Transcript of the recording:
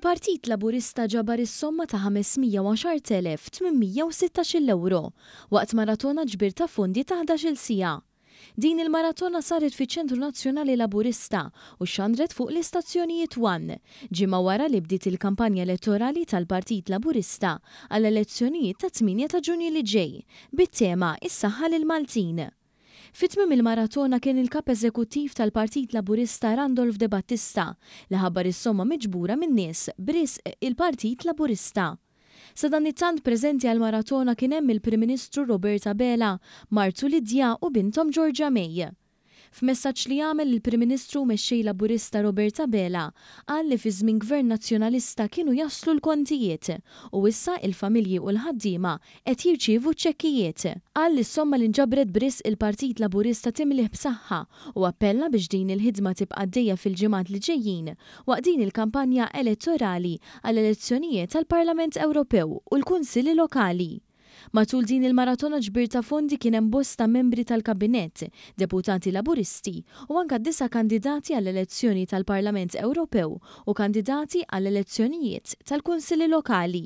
Il-Partit Laburista ġabar is-somma ta' 510,816 euro waqt maratona ġbir ta' fondi ta' 11-il siegħa. Din il-maratona saret fiċ-Ċentru Nazzjonali Laburista u xandret fuq l-istazzjonijiet 1 ġimgħa wara li bdiet il-kampanja elettorali tal-Partit Laburista għall-elezzjonijiet ta' 8 ta' Ġunju li ġej bit-tema Is-saħħa lil-Maltin. Fit-tmiem il-maratona kien il-kap eżekuttiv tal-Partit Laburista Randolph De Battista li ħabbar is-somma miġbura min-nies b'risq il-Partit Laburista. Sa dan it-tant preżenti għal-maratona kien hemm il-Prim Ministru Roberta Bela, martu Lidja u bintom Georgia May. F'messaġġ li għamel il-Prim Ministru mexxej Laburista Roberta Bela qal li fi żmien Gvern Nazzjonalista kienu jaslu l-kontijiet u issa il-familji u l-ħaddiema qed jirċievu ċekkijiet. Qal li s-somma li nġabret b'risq il-Partit Laburista timlih b'saħħa u appella biex din il-ħidma tibqa' għaddejja fil-ġimgħat li ġejjin waqt din il-kampanja elettorali għall-elezzjonijiet tal-Parlament Ewropew u l-Kunsilli Lokali. Matul din il-maratona ġbir ta' fondi kien hemm bosta membri tal-Kabinett, deputati Laburisti u anke 9 kandidati għall-elezzjoni tal-Parlament Ewropew u kandidati għall-elezzjonijiet tal-Kunsilli Lokali.